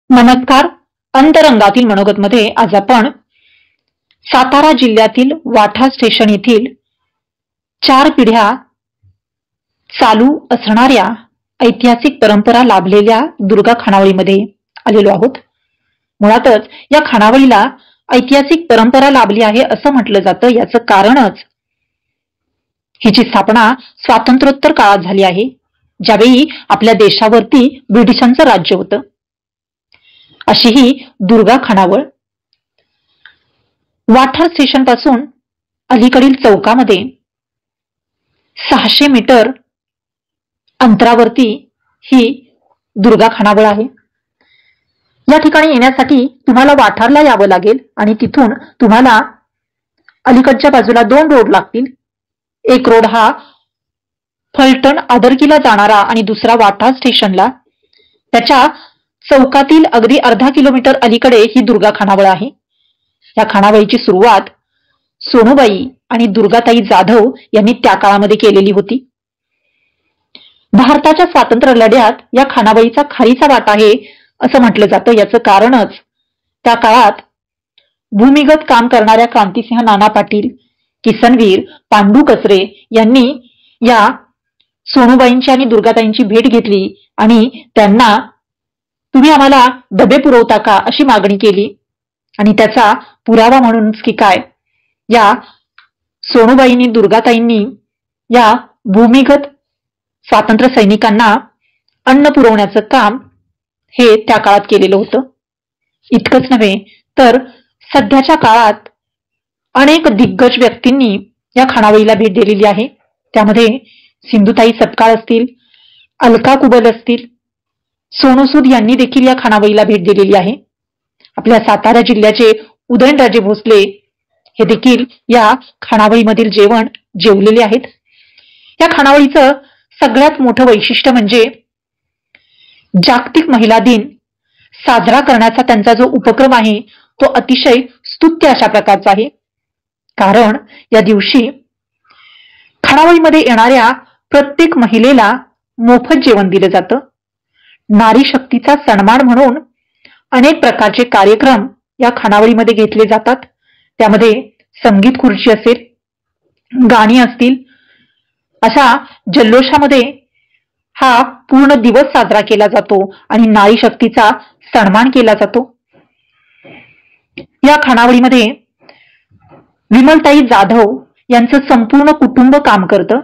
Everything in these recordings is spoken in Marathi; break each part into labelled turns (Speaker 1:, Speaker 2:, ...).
Speaker 1: नमस्कार. अंतरंगातील मनोगत मध्ये आज आपण सातारा जिल्ह्यातील वाठा स्टेशन येथील 4 पिढ्या चालू असणाऱ्या ऐतिहासिक परंपरा लाभलेल्या दुर्गा खानावळीमध्ये आलेलो आहोत. मुळातच या खानावळीला ऐतिहासिक परंपरा लाभली आहे असं म्हटलं जातं. याचं कारणच हिची स्थापना स्वातंत्र्योत्तर काळात झाली आहे, ज्यावेळी आपल्या देशावरती ब्रिटिशांचं राज्य होतं. अशी ही दुर्गा खानावळ वाठा स्टेशन पासून अलीकडील चौकामध्ये 600 मीटर अंतरावरती ही दुर्गा खानावळ आहे. या ठिकाणी येण्यासाठी तुम्हाला वाठारला यावं लागेल आणि तिथून तुम्हाला अलीकडच्या बाजूला 2 रोड लागतील. एक रोड हा फलटण आदरकीला जाणारा आणि दुसरा वाठा स्टेशनला. त्याच्या चौकातील अगदी अर्धा किलोमीटर अलीकडे ही दुर्गा खानावळ आहे. या खानावळीची सुरुवात सोनूबाई आणि दुर्गाताई जाधव यांनी त्या काळामध्ये केलेली होती. भारताच्या स्वातंत्र्य लढ्यात या खानावळीचा खारीचा वाटा आहे असं म्हटलं जातं. याचं कारणच त्या काळात भूमिगत काम करणाऱ्या क्रांतिसिंह नाना पाटील, किसनवीर, पांडू कचरे यांनी या सोनूबाईंची आणि दुर्गाताईंची भेट घेतली आणि त्यांना तुम्ही आम्हाला डबे पुरवता का अशी मागणी केली. आणि त्याचा पुरावा म्हणून की काय, या सोनूबाईंनी दुर्गाताईंनी या भूमिगत स्वातंत्र्य सैनिकांना अन्न पुरवण्याचं काम हे त्या काळात केलेलं होतं. इतकंच नव्हे तर सध्याच्या काळात अनेक दिग्गज व्यक्तींनी या खानावळीला भेट दिलेली आहे. त्यामध्ये सिंधुताई सपकाळ असतील, अलका कुबल असतील, सोनू सूद यांनी देखील या खानावळीला भेट दिलेली आहे. आपल्या सातारा जिल्ह्याचे उदयनराजे भोसले हे देखील या खानावळीमधील जेवण जेवलेले आहेत. या खानावळीचं सगळ्यात मोठं वैशिष्ट्य म्हणजे जागतिक महिला दिन साजरा करण्याचा त्यांचा जो उपक्रम आहे तो अतिशय स्तुत्य अशा प्रकारचा आहे. कारण या दिवशी खानावळीमध्ये येणाऱ्या प्रत्येक महिलेला मोफत जेवण दिलं जातं. नारी शक्तीचा सन्मान म्हणून अनेक प्रकारचे कार्यक्रम या खानावळीमध्ये घेतले जातात. त्यामध्ये संगीत खुर्ची असेल, गाणी असतील, अशा जल्लोषामध्ये हा पूर्ण दिवस साजरा केला जातो आणि नारी शक्तीचा सन्मान केला जातो. या खानावळीमध्ये विमलताई जाधव यांचं संपूर्ण कुटुंब काम करतं.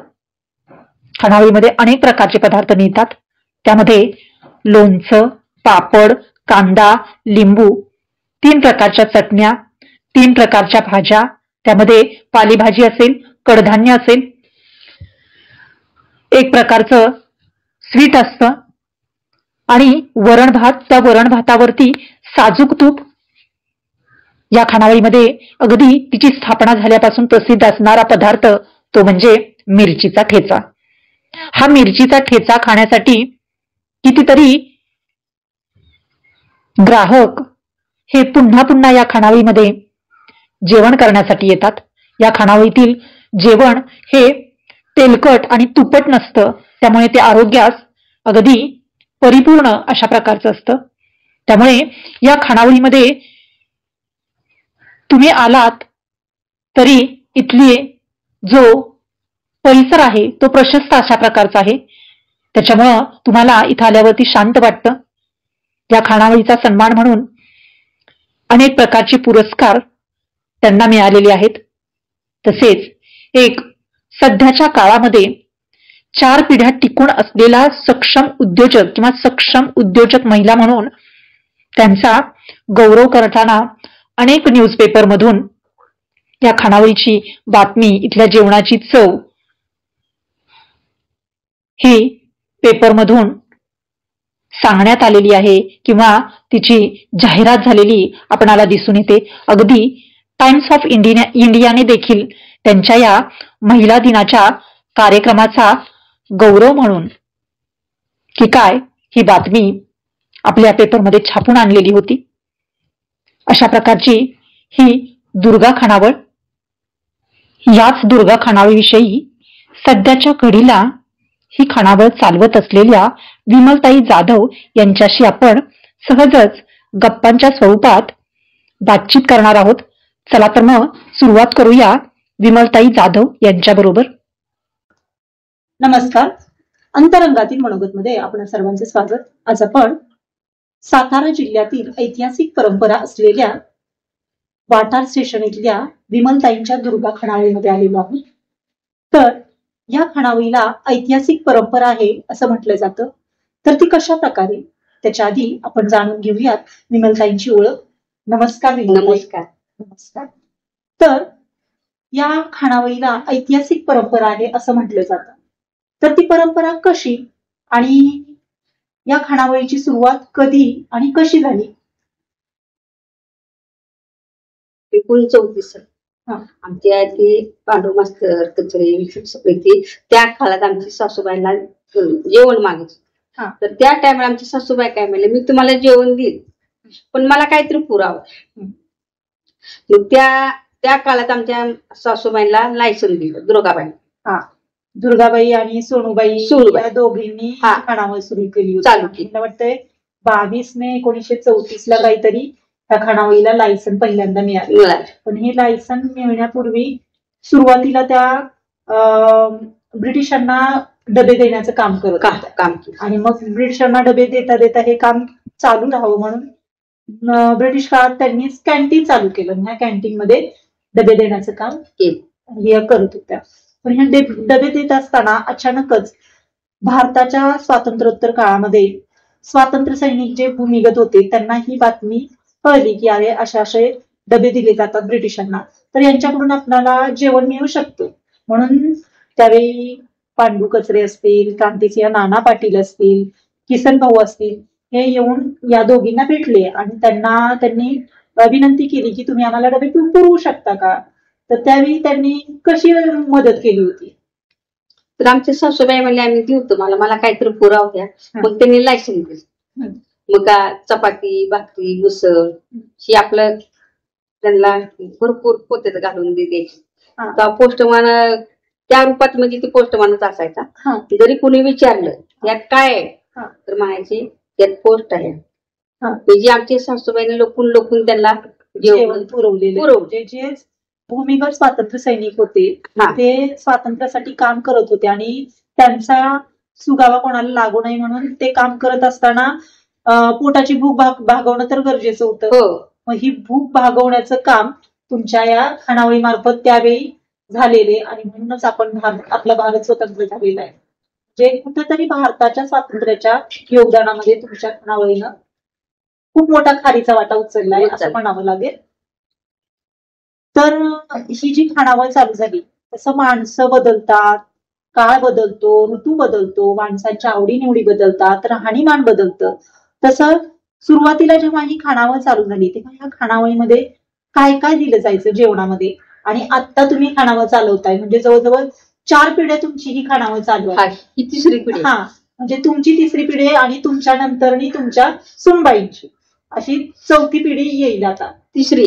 Speaker 1: खानावळीमध्ये अनेक प्रकारचे पदार्थ मिळतात. त्यामध्ये लोणचं, पापड, कांदा, लिंबू, 3 प्रकारच्या चटण्या, 3 प्रकारच्या भाज्या, त्यामध्ये पालेभाजी असेल, कडधान्य असेल, एक प्रकारचं स्वीट असतं आणि वरण भात. त्या वरण भातावरती साजूक तूप. या खानावळीमध्ये अगदी तिची स्थापना झाल्यापासून प्रसिद्ध असणारा पदार्थ तो म्हणजे मिरचीचा ठेचा. हा मिरचीचा ठेचा खाण्यासाठी कितीतरी ग्राहक हे पुन्हा पुन्हा या खानावळीमध्ये जेवण करण्यासाठी येतात. या खानावळीतील जेवण हे तेलकट आणि तुपट नसतं, त्यामुळे ते आरोग्यास अगदी परिपूर्ण अशा प्रकारचं असतं. त्यामुळे या खानावळीमध्ये तुम्ही आलात तरी इथली जो परिसर आहे तो प्रशस्त अशा प्रकारचा आहे. त्याच्यामुळं तुम्हाला इथं आल्यावरती शांत वाटतं. या खानावळीचा सन्मान म्हणून अनेक प्रकारचे पुरस्कार त्यांना मिळालेले आहेत. तसेच एक सध्याच्या काळामध्ये 4 पिढ्या टिकून असलेला सक्षम उद्योजक किंवा सक्षम उद्योजक महिला म्हणून त्यांचा गौरव करताना अनेक न्यूजपेपर मधून या खानावळीची बातमी, इथल्या जेवणाची चव ही पेपरमधून सांगण्यात आलेली आहे किंवा तिची जाहिरात झालेली आपणाला दिसून येते. अगदी टाइम्स ऑफ इंडियाने देखील त्यांच्या या महिला दिनाच्या कार्यक्रमाचा गौरव म्हणून की काय ही बातमी आपल्या पेपरमध्ये छापून आणलेली होती. अशा प्रकारची ही दुर्गा खानावळ. याच दुर्गा खानावळीविषयी सध्याच्या घडीला ही खानावळ चालवत असलेल्या विमलताई जाधव यांच्याशी आपण सहजच गप्पांच्या स्वरूपात बातचीत करणार आहोत. चला तर मग सुरुवात करूया विमलताई जाधव यांच्याबरोबर. नमस्कार. अंतरंगातील मनोगत मध्ये आपण सर्वांचे स्वागत. आज आपण सातारा जिल्ह्यातील ऐतिहासिक परंपरा असलेल्या वाटार स्टेशन इथल्या विमलताईंच्या दुर्गा खणावळीमध्ये आलेलो आहोत. तर या खणावळीला ऐतिहासिक परंपरा आहे असं म्हटलं जातं. तर ती कशा प्रकारे, त्याच्या आधी आपण जाणून घेऊयात विमलताईंची ओळख. नमस्कार विमलताई.
Speaker 2: नमस्कार.
Speaker 1: नमस्कार. तर या खानावळीला ऐतिहासिक परंपरा आहे असं म्हटलं जातं. तर ती परंपरा कशी आणि या खानावळीची सुरुवात कधी आणि कशी झाली?
Speaker 2: 1934 आमची आजी पांडू मास्तर कचरे विषयी त्या काळात आमची सासूबाईला जेवण मागायची. तर त्या टायमाला आमची सासूबाई काय म्हणले, मी तुम्हाला जेवण देईल पण मला काहीतरी पुरावं. त्या काळात आमच्या सासूबाईला लायसन दिलं दुर्गाबाई.
Speaker 1: दुर्गाबाई आणि सोनूबाई या दोघींनी खानावळ सुरू केली
Speaker 2: चालू केली.
Speaker 1: मला वाटतंय 22 मे 1934 ला काहीतरी त्या खानावळीला लायसन पहिल्यांदा मिळालं. पण हे लायसन मिळण्यापूर्वी सुरुवातीला त्या ब्रिटिशांना डबे देण्याचं काम करत आणि मग ब्रिटिशांना डबे देता देता हे काम चालू राहावं म्हणून ब्रिटिश काळात त्यांनी कॅन्टीन चालू केलं. ह्या कॅन्टीन मध्ये डबे देण्याचं काम हे करत होत्या. पण हे डबे देत असताना अचानकच भारताच्या स्वातंत्र्योत्तर काळामध्ये स्वातंत्र्य सैनिक जे भूमिगत होते त्यांना ही बातमी कळली की अरे असे डबे दिले जातात ब्रिटिशांना, तर यांच्याकडून आपल्याला जेवण मिळू शकतं. म्हणून त्यावेळी पांडू कचरे असतील, क्रांतिसिंह नाना पाटील असतील, किसन भाऊ असतील, हे येऊन या दोघींना भेटले आणि त्यांनी विनंती केली की तुम्ही आम्हाला डबे पुरवू शकता का. तर त्यावेळी त्यांनी कशी मदत केली होती?
Speaker 2: तर आमच्या सासूबाई म्हणले आम्ही देऊ तुम्हाला, मला काहीतरी पुराव द्या. मग त्यांनी लायसन दिलं. मग चपाती भाकरी उसळ ही आपलं त्यांना भरपूर पोत्यात घालून द्यायची. पोस्टमॅन त्या रूपात म्हणजे ती पोस्टमॅनच असायचा. जरी कुणी विचारलं यात काय आहे तर म्हणायचे त्यात पोस्ट आहे. म्हणजे आमच्या सासूबाईने लोकून त्यांना
Speaker 1: जेवण पुरवले. जे भूमिगत स्वातंत्र्य सैनिक होते ते स्वातंत्र्यासाठी काम करत होते आणि त्यांचा सुगावा कोणाला लागू नये म्हणून ते काम करत असताना पोटाची भूक भागवणं तर गरजेचं होतं. मग ही भूक भागवण्याचं काम तुमच्या या खानावळी मार्फत त्यावेळी झालेले आणि म्हणूनच आपला भारत स्वतंत्र झालेला आहे. जे कुठेतरी भारताच्या स्वातंत्र्याच्या योगदानामध्ये तुमच्या खानावळीनं खूप मोठा खारीचा वाटा उचलला आहे असं म्हणावं लागेल. तर ही जी खानावळ चालू झाली तसं माणसं बदलतात, काळ बदलतो, ऋतू बदलतो, माणसांच्या आवडीनिवडी बदलतात, राहणीमान बदलतं. तसं सुरुवातीला जेव्हा ही खानावळ चालू झाली तेव्हा या खानावळीमध्ये काय काय दिलं जायचं जेवणामध्ये आणि आता तुम्ही खानावळ चालवताय म्हणजे जवळजवळ 4 पिढ्या तुमची ही खानावळ चालू आहे.
Speaker 2: ही तिसरी पिढी.
Speaker 1: म्हणजे तुमची तिसरी पिढी आणि तुमच्या नंतर तुमच्या सुनबाईंची अशी 4थी पिढी येईल आता.
Speaker 2: तिसरी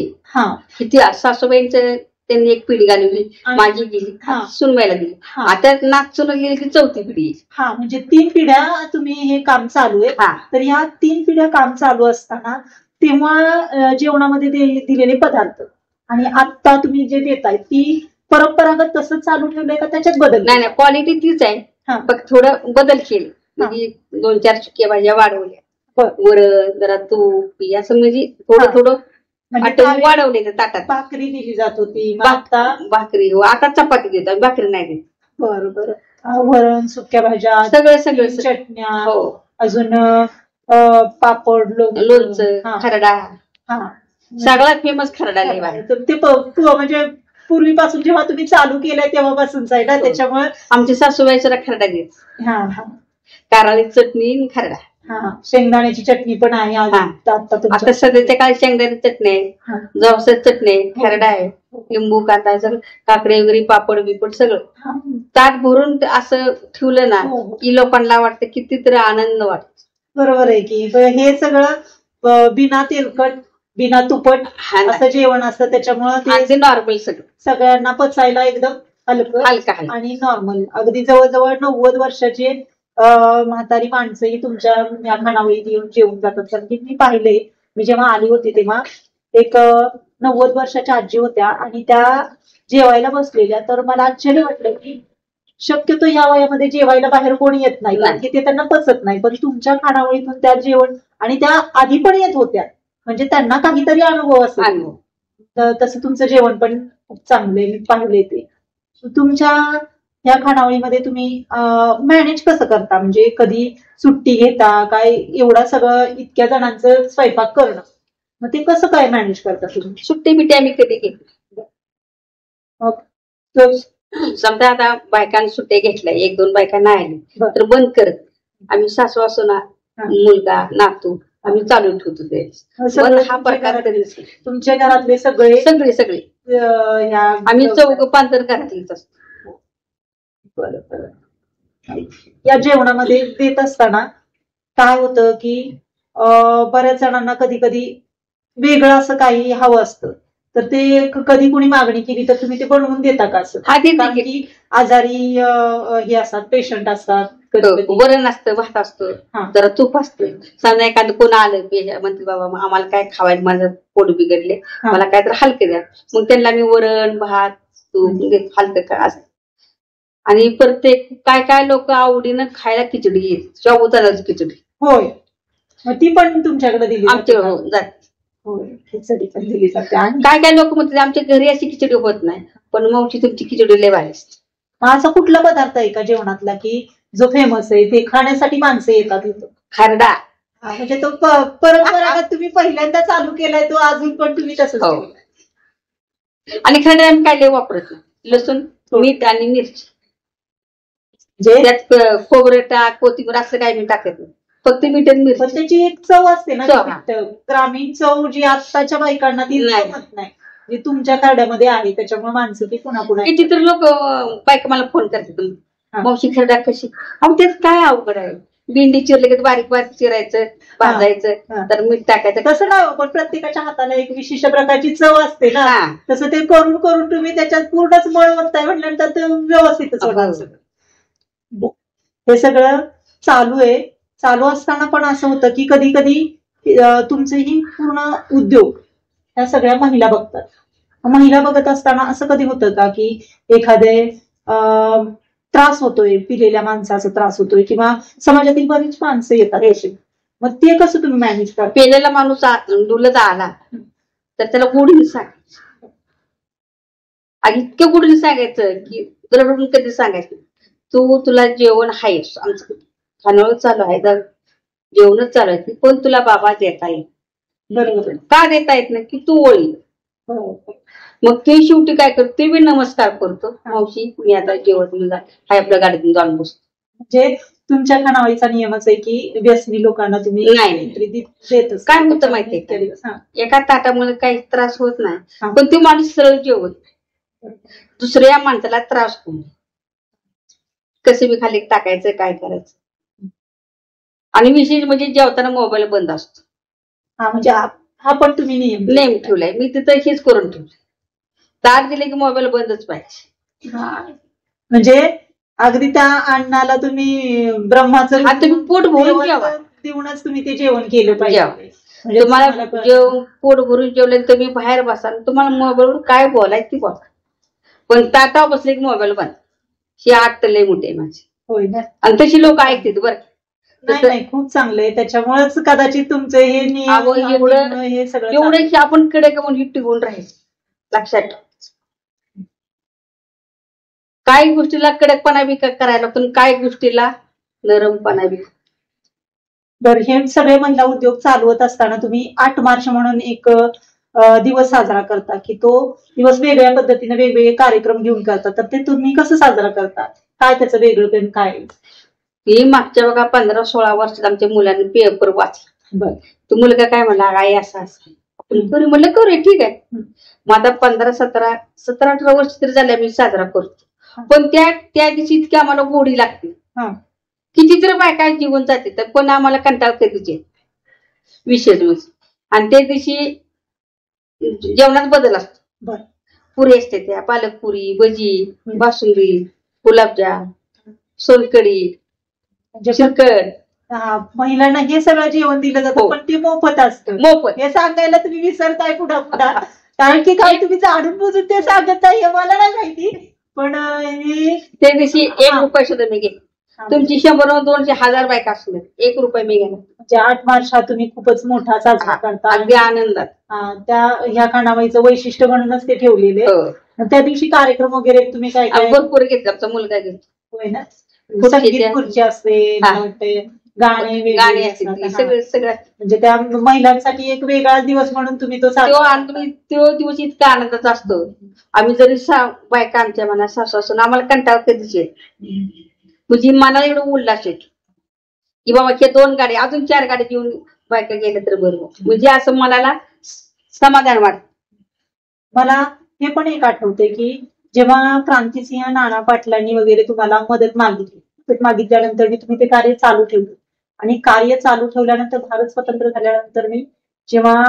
Speaker 2: सासूबाईंचं त्यांनी एक पिढी घालवली, माझी गेली, सुनबाईला दिली, आता नाचून गेली की 4थी पिढी.
Speaker 1: म्हणजे 3 पिढ्या तुम्ही हे काम चालू आहे. तर या 3 पिढ्या काम चालू असताना तेव्हा जेवणामध्ये दिलेले पदार्थ आणि आता तुम्ही जे देताय ती परंपरागत तसं चालू ठेवलंय का त्याच्यात बदल?
Speaker 2: नाही, क्वालिटी तीच आहे, फक्त थोडं बदल केले. म्हणजे 2-4 चुक्या भाज्या वाढवल्या, वरण जरा तूप असं म्हणजे थोडं वाढवलेलं ताटात.
Speaker 1: भाकरी दिली जात होती,
Speaker 2: भाकरी आता चपाती देतात, भाकरी नाही देत.
Speaker 1: बरोबर. वरण, सुक्या भाज्या,
Speaker 2: सगळं
Speaker 1: चटण्या, अजून पापड,
Speaker 2: लोणचं, खरडा. सगळ्यात फेमस खरडा नाही.
Speaker 1: ते म्हणजे पूर्वीपासून जेव्हा तुम्ही चालू केलंय तेव्हापासूनच आहे ना, त्याच्यामुळे
Speaker 2: आमची सासूबाई सुद्धा खरडा देत. कारळी चटणी, खरडा.
Speaker 1: शेंगदाण्याची चटणी पण आहे
Speaker 2: आता सध्याच्या काळी शेंगदाण्याची चटणी आहे, जवसाची चटणी आहे, खरडा आहे, लिंबू कांदा, सगळं काकडे वगैरे, पापड बिपड सगळं ताट भरून असं ठेवलं ना की लोकांना वाटतं कितीतरी आनंद वाटतो.
Speaker 1: बरोबर आहे की हे सगळं बिना तेलकट बिना तुपट असं जेवण असतं, त्याच्यामुळे
Speaker 2: ते नॉर्मल
Speaker 1: सगळ्यांना पचायला एकदम हलकं आणि नॉर्मल. अगदी जवळजवळ 90 वर्षाचे म्हातारी माणसंही तुमच्या या खानावळीत येऊन जेवून जातात. कारण की मी पाहिले मी जेव्हा आली होती तेव्हा एक 90 वर्षाच्या आजी होत्या आणि त्या जेवायला बसलेल्या. तर मला आश्चर्य वाटलं की शक्यतो या वयामध्ये जेवायला बाहेर कोणी येत नाही, कारण की ते त्यांना पचत नाही. पण तुमच्या खानावळीतून त्या जेवण, आणि त्या आधी पण येत होत्या, म्हणजे त्यांना काहीतरी अनुभव असेल. तसं तुमचं जेवण पण खूप चांगले, मी पाहिले ते. तुमच्या या खानावळीमध्ये तुम्ही मॅनेज कसं करता, म्हणजे कधी सुट्टी घेता काय, एवढा सगळं इतक्या जणांचं स्वयंपाक करणं, मग ते कसं काय मॅनेज करता तुम्ही?
Speaker 2: सुट्टी बिट्टी आम्ही कधी घेतली. समजा आता बायकांनी सुट्ट्या घेतल्या, 1-2 बायका नाही आली तर बंद करत आम्ही सासू असो ना, मुलगा नातू आम्ही चालू ठेवतो ते. हा प्रकार
Speaker 1: तुमच्या घरातले सगळे
Speaker 2: सगळे सगळे आम्ही 4-5 घरातलीच असतो.
Speaker 1: बरं. या जेवणामध्ये देत असताना काय होतं की बऱ्याच जणांना कधी कधी वेगळं असं काही हवं असतं, तर ते कधी कुणी मागणी केली तर तुम्ही ते बनवून देता का? असं कारण की आजारी हे असतात, पेशंट असतात,
Speaker 2: वरण असतं, भात असतं, जरा तूप असतं. समजा एखादं कोण आलं म्हणते बाबा आम्हाला काय खावायचं, माझं पोट बिघडले, मला काय तर हलकं द्या, मग त्यांना मी वरण भात तूप हलकं काय असतं. आणि प्रत्येक काय काय लोक आवडीनं खायला खिचडी येत, शाबुदाण्याची खिचडी.
Speaker 1: होय, ती पण तुमच्याकडे दिली
Speaker 2: जाते.
Speaker 1: खिचडी पण दिली जाते. आणि
Speaker 2: काय काय लोक म्हणतात आमच्या घरी अशी खिचडी होत नाही, पण मावशी तुमची खिचडी लय भारी असते.
Speaker 1: असा कुठला पदार्थ आहे का जेवणातला की जो फेमस आहे, ते खाण्यासाठी माणसं येतात?
Speaker 2: खरडा.
Speaker 1: म्हणजे तो परंपरागत तुम्ही पहिल्यांदा चालू केलाय, तो अजून पण तुम्ही तसंच.
Speaker 2: आणि खरडा आम्ही काय लय वापरत नाही, लसूण मीठ आणि मिरची, त्यात खोबरं टाक कोथिंबीर असं काय मी टाकत नाही, फक्त मीठ आणि मिरची.
Speaker 1: त्याची एक चव असते ना, ग्रामीण चव जी आत्ताच्या बायकांना ती जमत नाही, जी तुमच्या खरड्यामध्ये आहे, त्याच्यामुळे माणसं ती पुन्हा पुन्हा.
Speaker 2: किती तर लोक बायका मला फोन करतात, मावशी खरडा कशी. अहो त्यात काय अवघड आहे, भेंडी चिरले की बारीक बारीक चिरायचं, भाजायचं, तर मीठ टाकायचं.
Speaker 1: तसं नाही, पण प्रत्येकाच्या हाताला एक विशिष्ट प्रकारची चव असते ना, तसं ते करून करून तुम्ही त्याच्यात पूर्णच मळ म्हणताय म्हटल्यानंतर ते व्यवस्थितच होणार. हे सगळं चालू आहे. चालू असताना पण असं होतं की कधी कधी तुमचेही पूर्ण उद्योग ह्या सगळ्या महिला बघतात. महिला बघत असताना असं कधी होतं का की एखादे त्रास होतोय, पिलेल्या माणसाचा त्रास होतोय, किंवा समाजातील बरीच माणसं येतात अशी, मग ते कसं तुम्ही मॅनेज करता?
Speaker 2: पेलेला माणूस डुलत आला तर त्याला गुढीने सांगायचं, आणि इतकं गुढीने सांगायचं की रडून कधी सांगायचं, तुला जेवण आहेस, आमचं खाणं चालू आहे, जेवणच चालू आहे, पण तुला बाबा देता येईल.
Speaker 1: बरोबर.
Speaker 2: का देता येत नाही की तू ओळी. मग ते शेवटी काय करतो, ते बी नमस्कार करतो, मावशी मी आता जेवण हाय आपल्या गाडीतून जाऊन बसतो.
Speaker 1: म्हणजे तुमच्या खानावळीचा नियमच आहे की व्यसनी लोकांना तुम्ही
Speaker 2: नाही देतच. काय होतं माहितीये का, एका ताटामुळे काही त्रास होत नाही, पण ते माणूस सरळ जेवत, दुसऱ्या माणसाला त्रास होतो, कसं बी खाली टाकायचं, काय करायचं. आणि विशेष म्हणजे जेवताना मोबाईल बंद असतो.
Speaker 1: म्हणजे हा पण तुम्ही
Speaker 2: नेम ठेवलाय, मी तिथं हेच करून ठेवलंय, ताट दिले की मोबाईल बंदच पाहिजे.
Speaker 1: म्हणजे अगदी त्या अन्नाला तुम्ही ब्रह्माचं
Speaker 2: तुम्ही पोट भरून जेवा,
Speaker 1: देऊनच तुम्ही ते जेवण केलं पाहिजे.
Speaker 2: तुम्हाला पोट भरून जेवलं तुम्ही बाहेर बसा, तुम्हाला मोबाईलवर काय बोलायचं ती बोला, पण ताटावर बसले की मोबाईल बंद. ही आठ लय मोठे माझी.
Speaker 1: होय ना.
Speaker 2: आणि तशी लोक ऐकतात बरं.
Speaker 1: नाही खूप चांगलं आहे, त्याच्यामुळेच कदाचित तुमचं हे नियम हे सगळं
Speaker 2: एवढे आपण कडे का म्हणून टिकून राहायचं. लक्षात ठेव, काही गोष्टीला कडकपणा बी करायला, पण काही गोष्टीला नरमपणा बी.
Speaker 1: बरं, हे सगळे महिला उद्योग चालवत असताना तुम्ही 8 मार्च म्हणून एक दिवस साजरा करता, की तो दिवस वेगळ्या पद्धतीने वेगवेगळे कार्यक्रम घेऊन करतात, तर ते तुम्ही कसं साजरा करता, काय त्याचं वेगळं काय?
Speaker 2: ही मागच्या बघा 15-16 वर्षात आमच्या मुलांनी पेपर वाचला. तो मुलगा काय म्हणला, आई असं असं आपण म्हणलं करू, ठीक आहे. मग आता 17-18 वर्ष तरी झाले मी साजरा करतो, पण त्या दिवशी इतकी आम्हाला गोडी लागते, किती तर बायका जीवन जाते, तर पण आम्हाला कंटाळ कधीचे विशेष म्हणजे. आणि त्या दिवशी जेवणात बदल असतो, पुरी असते, त्या पालकपुरी, भजी, बासुंदी, गुलाबजाम, सोलकडी, श्रीखंड,
Speaker 1: महिलांना हे सगळं जेवण दिलं जातं,
Speaker 2: हो.
Speaker 1: पण ते मोफत असतं.
Speaker 2: मोफत.
Speaker 1: हे सांगायला तुम्ही विसरताय पुढे पुढे, कारण की काय तुम्ही जाणून बुजून ते सांगत नाही हे मला नाही माहिती. पण
Speaker 2: त्या दिवशी 1 रुपया सुद्धा मी घेतला. तुमची 100 200 1000 बायका असले 1 रुपया मी घेणार.
Speaker 1: म्हणजे 8 मार्च हा तुम्ही खूपच मोठा साजरा करता.
Speaker 2: अगदी आनंदात.
Speaker 1: त्या ह्या खानाबाईचं वैशिष्ट्य म्हणूनच ते ठेवलेले. त्या दिवशी कार्यक्रम वगैरे तुम्ही काय काय
Speaker 2: भरपूर घेतला. आमचा मुलगा घेतो.
Speaker 1: होय ना. संगीत खुर्ची असते, गाणे
Speaker 2: असते, सगळं
Speaker 1: म्हणजे त्या महिलांसाठी एक वेगळा दिवस म्हणून तुम्ही तो
Speaker 2: तो दिवस इतका आनंदाचा असतो. आम्ही जरी बायका आमच्या मनात सासू असून आम्हाला कंटाळा कधीच येत, म्हणजे मनाला एवढं उल्हास येतो की बाबा हे 2 गाड्या अजून 4 गाड्या घेऊन बायका गेल्या तर बरोबर, म्हणजे असं मनाला समाधान वाटत.
Speaker 1: मला हे पण एक आठवते की जेव्हा क्रांतिसिंह नाना पाटलांनी वगैरे तुम्हाला मदत मागितल्यानंतर तुम्ही ते कार्य चालू ठेवलं, आणि कार्य चालू ठेवल्यानंतर भारत स्वतंत्र झाल्यानंतर मी जेव्हा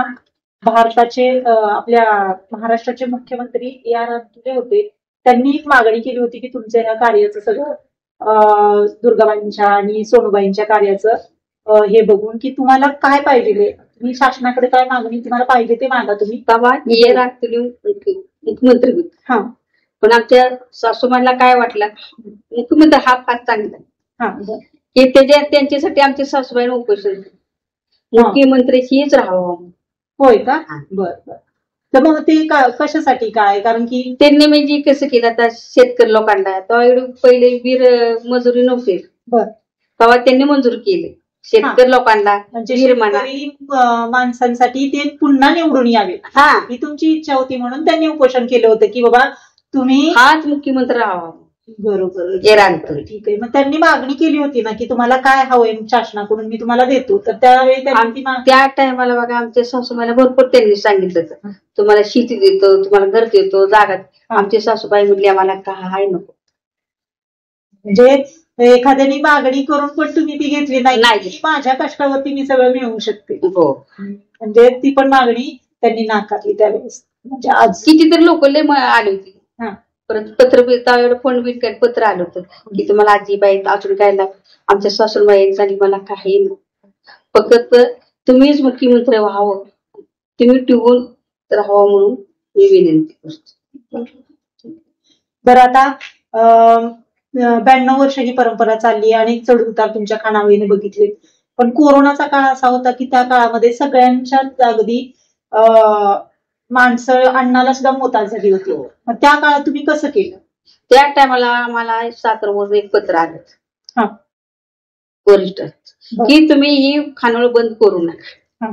Speaker 1: भारताचे आपल्या महाराष्ट्राचे मुख्यमंत्री AR अंतुले होते, त्यांनी एक मागणी केली होती की तुमच्या ह्या कार्याचं सगळं दुर्गाबाईंच्या आणि सोनूबाईंच्या कार्याचं हे बघून की तुम्हाला काय पाहिजे, तुम्ही शासनाकडे काय मागणी तुम्हाला पाहिजे ते मागा तुम्ही.
Speaker 2: बाबा AR अंतुले मुख्यमंत्री होते.
Speaker 1: हा,
Speaker 2: पण आमच्या सासूबाईला काय वाटलं, मुख्यमंत्री हा फार चांगला की त्यांच्यासाठी आमच्या सासूबाईने उपोषण मुख्यमंत्री हीच राहावं.
Speaker 1: होय का? बरं. तर मग ते कशासाठी काय, कारण की
Speaker 2: त्यांनी म्हणजे कसं केलं, आता शेतकरी लोकांना तेव्हा पहिले वीर मजुरी नव्हते, तेव्हा त्यांनी मंजूर केले शेतकरी लोकांना.
Speaker 1: म्हणजे माणसांसाठी ते पुन्हा निवडून यावे ही तुमची इच्छा होती, म्हणून त्यांनी उपोषण केलं होतं की बाबा तुम्ही
Speaker 2: हाच मुख्यमंत्री राहावा.
Speaker 1: बरोबर, ठीक आहे. मग त्यांनी मागणी केली होती ना की तुम्हाला काय हवंय शासनाकडून मी तुम्हाला देतो, तर त्यावेळी
Speaker 2: त्या टायमाला बघा आमच्या सासूबाईला भरपूर त्यांनी सांगितलं तुम्हाला शेती देतो, तुम्हाला घर देतो, जागा. आमची सासूबाई म्हणली आम्हाला काय नको.
Speaker 1: म्हणजे एखाद्याने मागणी करून पण तुम्ही ती घेतली नाही, माझ्या कष्टावरती मी सगळं मिळवू शकते. म्हणजे ती पण मागणी त्यांनी नाकारली त्यावेळेस. म्हणजे आज
Speaker 2: कितीतरी लोक आली होती. परत पत्र फोन बिन काय पत्र आलं होतं की तुम्हाला आजीबाई अजून काय आमच्या सासूबाई झाली मला काही फक्त तुम्हीच मुख्यमंत्री व्हावं, तुम्ही टिकून राहावं म्हणून मी विनंती करतो.
Speaker 1: बरं, आता 92 वर्ष ही परंपरा चालली आणि चढ उतार तुमच्या खानावळीने बघितले, पण कोरोनाचा काळ असा होता की त्या काळामध्ये सगळ्यांच्या अगदी माणसं अन्नाला सुद्धा मोताद झाली होती. मग त्या काळात तुम्ही कसं केलं?
Speaker 2: त्या टायमाला आम्हाला सातारवरून एक पत्र आलं वरिष्ठ की तुम्ही ही खानावळ बंद करू नका,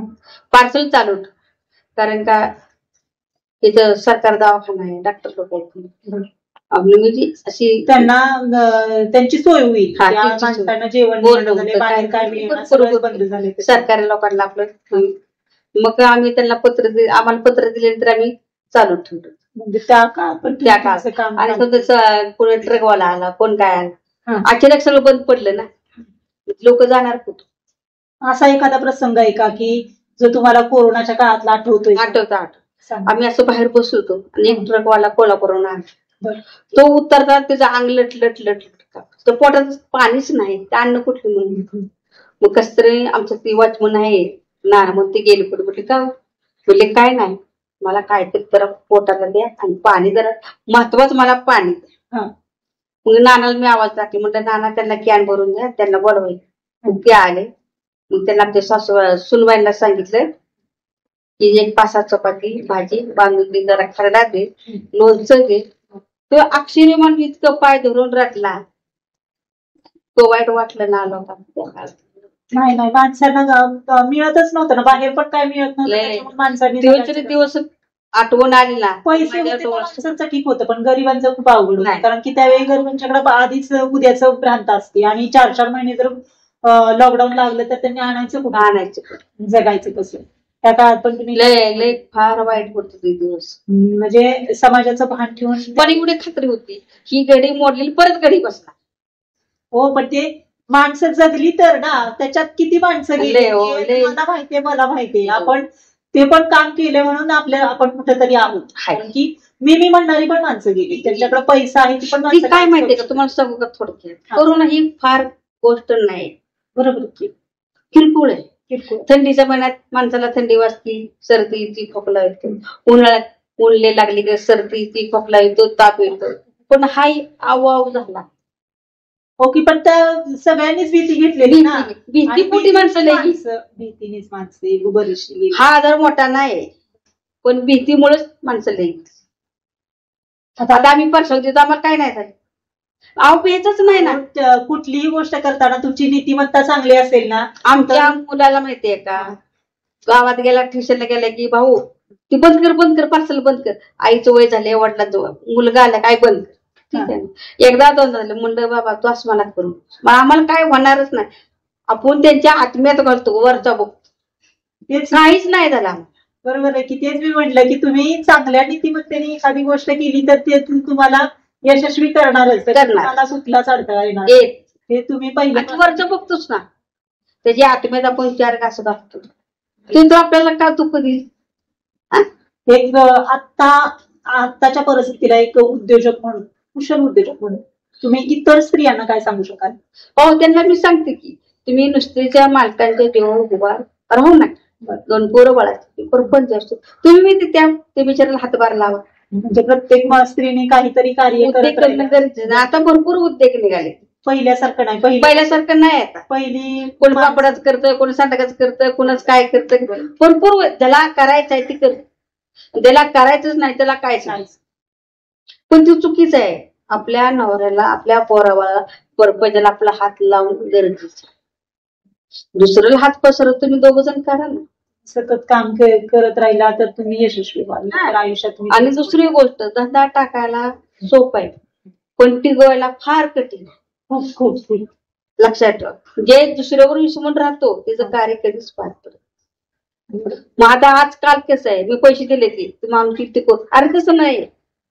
Speaker 2: पार्सल चालू, कारण का इथं सरकार दवाखाना आहे, डॉक्टर लोक आहेत, आपली म्हणजे अशी
Speaker 1: त्यांना त्यांची सोय होईल, जेवण
Speaker 2: सरकारी लोकांना आपलं. मग आम्ही त्यांना आम्हाला पत्र दिल्यानंतर आम्ही चालू ठेवतो.
Speaker 1: म्हणजे त्या काळात
Speaker 2: आणि समजा कोणी ट्रकवाला आला, कोण काय आला, अचानक सगळं बंद पडलं ना, लोक जाणार कुठं.
Speaker 1: असा एखादा प्रसंग आहे का की जो तुम्हाला कोरोनाच्या काळातला आठवतोय?
Speaker 2: आम्ही असं बाहेर बसलो होतो आणि एक ट्रकवाला कोल्हापूरहून आला, तो उतरता त्याचं अंग लट तर पोटात पाणीच नाही, ते अन्न कुठलं म्हणून. मग कस तरी आमचं ती वॉचमन आहे ना, मग ते गेले कुठे कुठे का बोलले काय नाही, मला काहीतरी जरा पोटाला द्या आणि पाणी जरा महत्वाचं, मला पाणी द्या. मग नानाला मी आवाज टाकले, म्हणलं नाना त्यांना कॅन भरून द्या, त्यांना बोलवायला. मग ते आले, मग त्यांना आमच्या सुनबाईंना सांगितलं की एक 5-6 चपाती भाजी बांधून दे, जरा खरडा दे, लोणचं दे. तो अक्षरी म्हणून इतकं पाय धरून रडला, तो वाईट वाटलं ना लोकांना.
Speaker 1: नाही माणसांना मिळतच नव्हतं ना, बाहेर पण काय मिळत नव्हतं, माणसांनी
Speaker 2: दिवस आठवण आली ना.
Speaker 1: पैसे माणसांचं ठीक होतं, पण गरिबांचं खूप अवघड होतं, कारण की त्यावेळी गरिबांच्याकडे आधीच उद्याचं भ्रांत असते, आणि 4-4 महिने जर लॉकडाऊन लागलं तर त्यांनी आणायचं जगायचं कसं. त्या काळात पण तुम्ही
Speaker 2: लय फार वाईट होत ते दिवस,
Speaker 1: म्हणजे समाजाचं भान ठेवून.
Speaker 2: पण एवढी खात्री होती ही घडी मोडलेली परत घडी बसणार.
Speaker 1: हो, पण ते माणसं जगली तर ना, त्याच्यात किती माणसं गेली मला माहितीये. आपण ते पण काम केले म्हणून आपण कुठेतरी आहोत, कारण की मी म्हणणारी पण माणसं गेली, त्यांच्याकडे पैसा आहे ती पण
Speaker 2: काय माहितीये का तुम्हाला सांगू का थोडक्यात, कोरोना ही फार गोष्ट नाही,
Speaker 1: बरोबर की
Speaker 2: किरकोळ आहे.
Speaker 1: किरकोळ.
Speaker 2: थंडीच्या महिन्यात माणसाला थंडी वाजती, सर्दी येते, खोकला येतो. उन्हाळ्यात उन्हाळी लागली की सर्दी येते, खोकला येतो, ताप येतो. पण हाही आव झाला.
Speaker 1: ओके, पण त्या सगळ्यांनीच भीती घेतलेली ना.
Speaker 2: भीती पोटी माणसं लई.
Speaker 1: भीतीनेच माणसे बरीचशी.
Speaker 2: हा आजार मोठा नाही, पण भीतीमुळेच माणसं लई. आता आम्ही परसाव देतो, आम्हाला काय नाही झालं. अहो पेचच नाही ना.
Speaker 1: कुठलीही गोष्ट करताना तुमची नीतिमत्ता चांगली असेल ना.
Speaker 2: आमच्या मुलाला माहितीये का, गावात गेला ट्युशनला गेला की भाऊ ती बंद कर पार्सल बंद कर. आईचं वय झाले, वडिलांचं मुलगा आला काय बंद कर. ठीक आहे ना. एकदा दोनदा झालं म्हणलं बाबा तू असं मला करू, मग आम्हाला काय होणारच नाही. आपण त्यांच्या आत्म्यात घालतो, वरचा बघतो, काहीच नाही झाला.
Speaker 1: बरोबर आहे की. तेच मी म्हटलं की तुम्ही चांगल्या नीतिमत्तेने एखादी गोष्ट केली तर ते तुम्हाला यशस्वी करणारच. तुम्हाला सुटलाच अडथळा येणार हे तुम्ही पहिले
Speaker 2: वरचं बघतोच ना. त्याची आत्म्यात आपण विचार कसं घालतो ते तो आपल्याला का दुःख देईल.
Speaker 1: एक आत्ताच्या परिस्थितीला एक उद्योजक म्हणून, कुशल उद्योजक म्हणून तुम्ही इतर स्त्रियांना काय सांगू शकाल?
Speaker 2: हो, त्यांना मी सांगते की तुम्ही नुसतीच्या मालकांच्या जीवावर उभा राहू नका. 2 पोरं बाळाची परपंच असतो, तुम्ही ते बिचाराला हातभार लावा.
Speaker 1: म्हणजे प्रत्येक स्त्रीने काहीतरी कार्य
Speaker 2: करणं गरजेचं. आता भरपूर उद्योग निघाले.
Speaker 1: पहिल्यासारखं नाही.
Speaker 2: पहिल्यासारखं नाही. आता
Speaker 1: पहिली
Speaker 2: कोण पापडाच करतं, कोण सांडगाच करतं, कोणाच काय करतं. भरपूर ज्याला करायचंय ते करत, ज्याला करायचंच नाही त्याला काय सांगायचं. पण ते चुकीचं आहे. आपल्या नवऱ्याला, आपल्या पोरावाला, परपंचाला आपला हात लावून गरजेचं. दुसऱ्याला हात पसरत तुम्ही 2 जण करा ना.
Speaker 1: सतत काम करत राहिला तर तुम्ही यशस्वी व्हाल आयुष्यात.
Speaker 2: आणि दुसरी गोष्ट, धंदा टाकायला सोपं आहे, पण टिकवायला फार कठीण आहे.
Speaker 1: खूप
Speaker 2: लक्षात ठेवा. जे दुसऱ्यावर विसरून राहतो त्याचं कार्य कधीच पार पडत. मग आता आजकाल कसं आहे, मी पैसे दिले की तुम्ही आमची टिकव, अरे तसं नाही.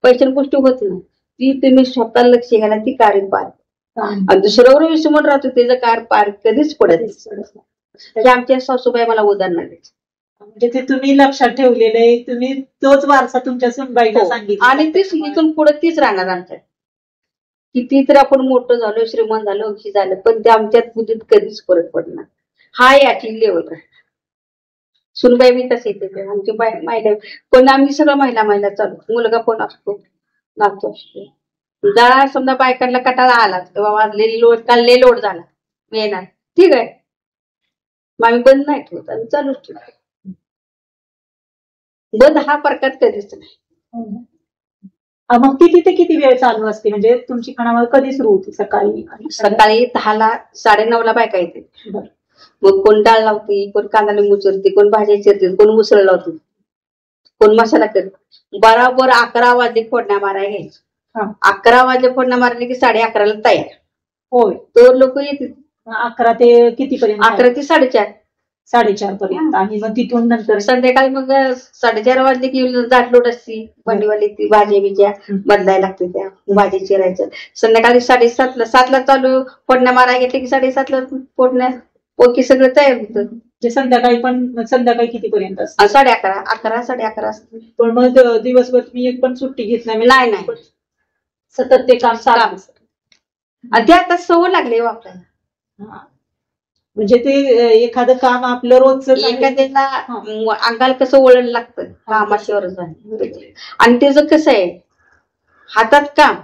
Speaker 2: पैशाची गोष्टी होत नाही. ती तुम्ही स्वतः लक्ष घाला, ती कार्य पार. आणि दुसऱ्यावर विसरून राहतो त्याचं कार्य पार कधीच पडत नाही. हे आमच्या सासूबाई मला उदाहरण द्यायचं.
Speaker 1: म्हणजे ते तुम्ही लक्षात ठेवलेलं आहे. तुम्ही तोच वारसा तुमच्या सुनबाईला सांगितला
Speaker 2: आणि तीच इथून पुढे तीच राहणार आमच्यात. किती तर आपण मोठं झालो, श्रीमंत झालो, वंशी झालं, पण ते आमच्यात बुद्धीत कधीच फरक पडणार. हा याची लेवल आहे. सुनबाई मी तसे येते आमची महिला, पण आम्ही सगळं महिला चालू. मुलगा पण असतो, नाचतो असतो. जरा समजा बायकांना कटाळा आला तर बाबा काल लोड झाला, मी येणार, ठीक आहे. मग आम्ही बंद नाही ठेवत, आम्ही चालूच ठेवतो. बंद हा प्रकार कधीच नाही.
Speaker 1: मग किती ते किती वेळ चालू असते? म्हणजे तुमची खानावळ कधी सुरू होती? सकाळी
Speaker 2: 10ला 9:30ला बायका येते. मग कोण डाळ लावते, कोण कांदा लिंबू चिरते, कोण भाज्या चिरते, कोण उसळ लावते, कोण मसाला करते. बराबर 11 वाजले फोडण्या मारायला घ्यायचं. 11 वाजले फोडण्या मारले की 11:30ला तयार.
Speaker 1: होय,
Speaker 2: तो लोक येतील
Speaker 1: 11 ते कितीपर्यंत?
Speaker 2: 11 ते 4:30
Speaker 1: पर्यंत. आणि मग तिथून नंतर
Speaker 2: संध्याकाळी मग 4:30 वाजले की जाटलोट असती, भांडीवाली ती भाज्या बिज्या बदलायला लागते, त्या भाजी चिरायचं. संध्याकाळी 7:30ला चालू फोडण्या मारायला घेतले की 7:30ला फोडण्या ओके सगळं तयार होतं.
Speaker 1: संध्याकाळी कितीपर्यंत असतं?
Speaker 2: 11:30 11:30 असते.
Speaker 1: पण मग दिवसभर तुम्ही एक पण सुट्टी घेत नाही?
Speaker 2: नाही,
Speaker 1: सतत ते काम चालू.
Speaker 2: ते आता सवय लागली आपल्याला.
Speaker 1: म्हणजे ते एखादं काम आपलं रोजचं,
Speaker 2: एखाद्याला अंगाला कसं वळण लागतं कामाशिवर. आणि त्याचं कसं आहे, हातात काम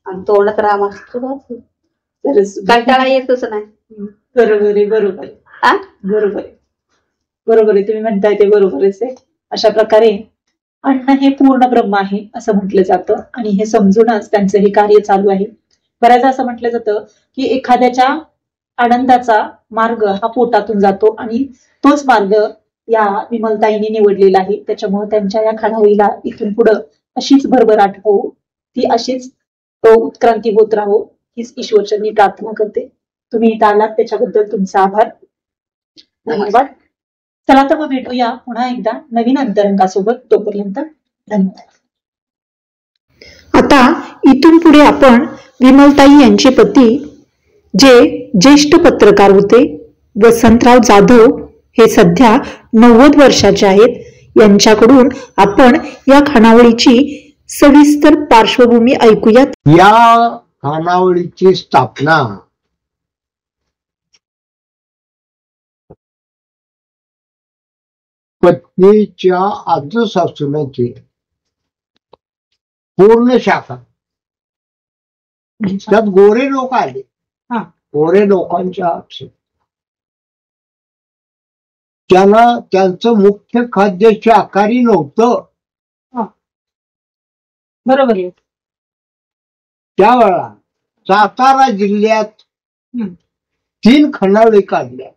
Speaker 2: आणि तोंडात राम असतो, कंटाळा येतच नाही.
Speaker 1: बरोबर आहे. तुम्ही म्हणताय ते बरोबरच आहे. अशा प्रकारे अन्न हे पूर्ण ब्रह्म आहे असं म्हटलं जातं, आणि हे समजूनच त्यांचं हे कार्य चालू आहे. बऱ्याचदा असं म्हटलं जातं की एखाद्याच्या आनंदाचा मार्ग हा पोटातून जातो, आणि तोच मार्ग या विमलताईने निवडलेला आहे. त्याच्यामुळे त्यांच्या या खानावळीला इथून पुढं अशीच भरभराट हो, ती अशीच उत्क्रांती होत राहो, हीच ईश्वरचरणी प्रार्थना करते. तुम्ही इथं आलात त्याच्याबद्दल तुमचा आभार, धन्यवाद. चला तर मग भेटूया पुन्हा एकदा नवीन अंतरंगासोबत. तोपर्यंत धन्यवाद. आता इथून पुढे आपण विमलताई यांचे पती, जे ज्येष्ठ पत्रकार होते, वसंतराव जाधव, हे सध्या 90 वर्षाचे आहेत, यांच्याकडून आपण या खानावळीची सविस्तर पार्श्वभूमी ऐकूयात.
Speaker 3: या खानावळीची स्थापना पत्नीच्या आजसासूनाची पूर्ण शाखा त्यात गोरे लोक आले.
Speaker 1: हा.
Speaker 3: गोरे लोकांच्या त्यांना त्यांचं मुख्य खाद्य शाकाहारी नव्हतं.
Speaker 1: बरोबर आहे.
Speaker 3: त्यावेळा सातारा जिल्ह्यात 3 खणावळी काढल्या.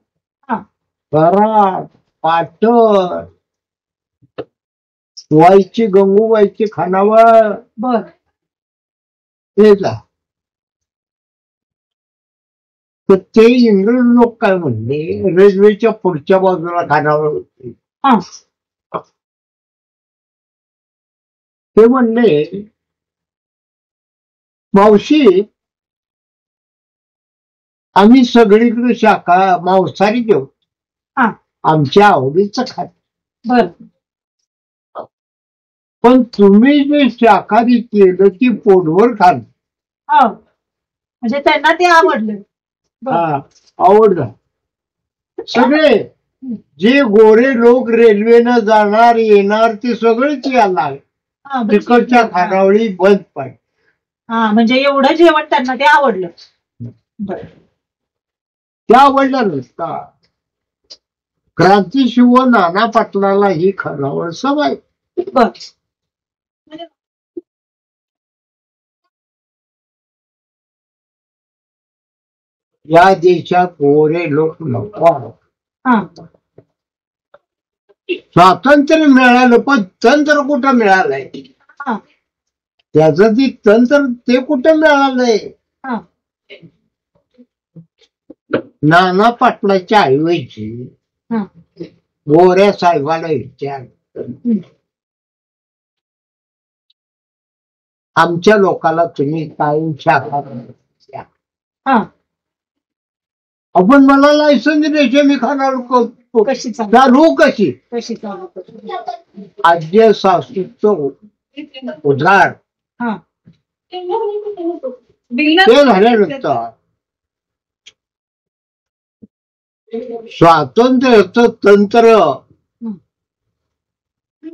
Speaker 3: कराड, पाटण, वाईची गंगूबाईची खानावळ.
Speaker 1: बर.
Speaker 3: तर ते इंग्रज लोक काय म्हणले, रेल्वेच्या पुढच्या बाजूला खानावळ होती. ते म्हणले, मावशी आम्ही सगळीकडे शाखा मांसाहारी देऊ, आमच्या आवडीचं खात.
Speaker 1: बर.
Speaker 3: पण तुम्ही जे शाकाहारी केलं ती पोटभर खाल.
Speaker 1: म्हणजे त्यांना ते आवडलं.
Speaker 3: आवडलं. सगळे जे गोरे लोक रेल्वेनं जाणार येणार ते सगळेच यायला तिकडच्या खानावळी बंद पाहिजे.
Speaker 1: म्हणजे एवढं जेवण त्यांना ते आवडलं.
Speaker 3: ते आवडलं नसता. क्रांतिशिव नाना पाटलाला ही खानावळ सवय. या देशात गोरे लोक नको. स्वातंत्र्य मिळालं पण तंत्र कुठं मिळालंय. त्याचं ती तंत्र ते कुठं मिळालंय. नाना पाटलाच्या ऐवजी गोऱ्या साहेबाला विचार, आमच्या लोकांना तुम्ही काय शाखा. आपण मला लायसन दिल्याशिवाय मी खाणार चालू कशी. आद्य सासूचं उदाहरण ते झाल्यानंतर स्वातंत्र्याचं तंत्र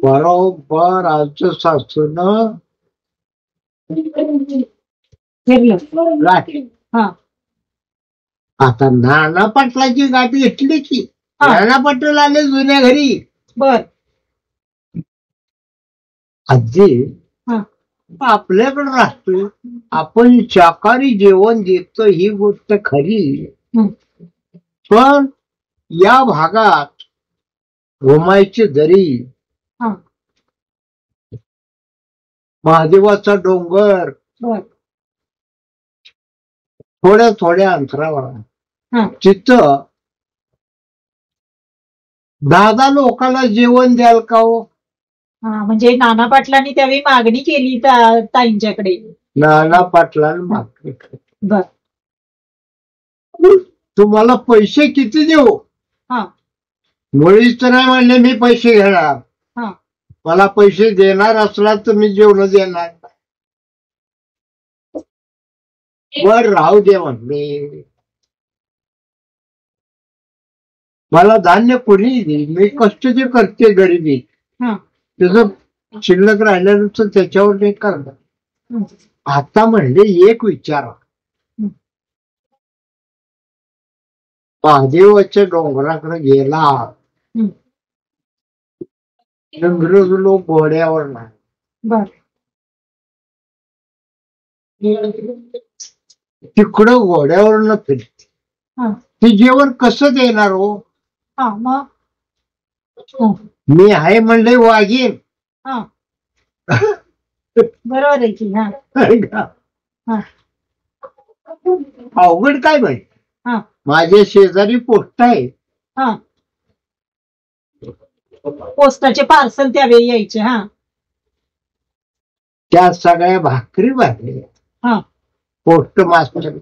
Speaker 3: बरोबर आजच्या सासूनं गाठी. आता नाना पाटलाची गाठ घेतली की नाना पाटील आले जुन्या घरी.
Speaker 1: बर.
Speaker 3: आजी आपल्याकडे राहतोय, आपण शाकाहारी जेवण देतो ही गोष्ट खरी. पण या भागात घुमायची दरी, महादेवाचा डोंगर थोड्या थोड्या अंतरावर, तिथं 10 लोकांना जेवण द्याल का हो.
Speaker 1: म्हणजे नाना पाटलांनी त्यावेळी मागणी केली ताईंच्याकडे.
Speaker 3: नाना पाटलांनी मागणी केली, तुम्हाला पैसे किती देऊ. मुळीच तर नाही म्हणले मी पैसे घेणार, मला पैसे देणार असला तर मी जेवण देणार. वर राहू दे म्हणले, मला धान्य पुरी दे, मी कष्ट जे करते गरिबी त्याच शिल्लक राहिल्यानंतर त्याच्यावर नाही करणार. आता म्हणले एक विचारा, महादेवाच्या डोंगराकडे गेला, इंग्रज लोक घोड्यावर नाही, तिकडं घोड्यावर न फिरते, ते जेवण कसं देणार हो. मी आहे म्हणले वागीन.
Speaker 1: बरोबर आहे की.
Speaker 3: अवघड काय माहिती. माझ्या शेजारी पोस्ट आहे,
Speaker 1: पोस्टाचे पार्सल त्यावेळी यायचे.
Speaker 3: त्या सगळ्या भाकरी भाकरी पोस्ट मास्टर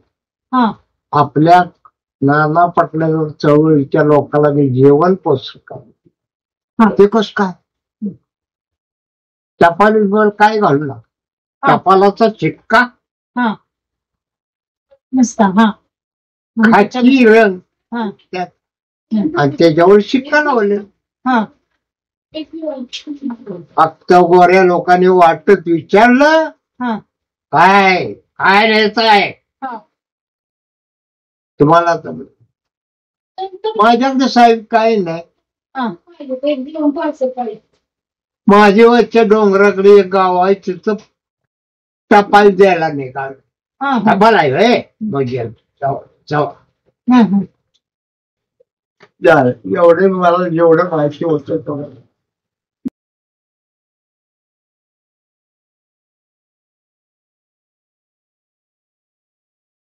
Speaker 3: आपल्या नाना पाटला चळवळीच्या लोकांना मी जेवण पोस्ट ते कस काय. टपालीवर काय घालू लागला, टपालाचा चिटका खाकी रंग त्यात आणि त्याच्यावर शिक्का लावले. फक्त गोऱ्या लोकांनी वाटत विचारलं
Speaker 1: हा
Speaker 3: काय काय न्यायचं आहे
Speaker 1: हा
Speaker 3: तुम्हाला तर माझ्याकडे साहेब काय नाही
Speaker 1: हा
Speaker 3: माझी वरच्या डोंगराकडे एक गाव आहे तिथं टपाल द्यायला निघाल
Speaker 1: हा
Speaker 3: टपाल आहे मग गेलो. जाऊ जाऊ
Speaker 1: हा
Speaker 3: एवढे मला जेवढं माहिती होतं तेवढं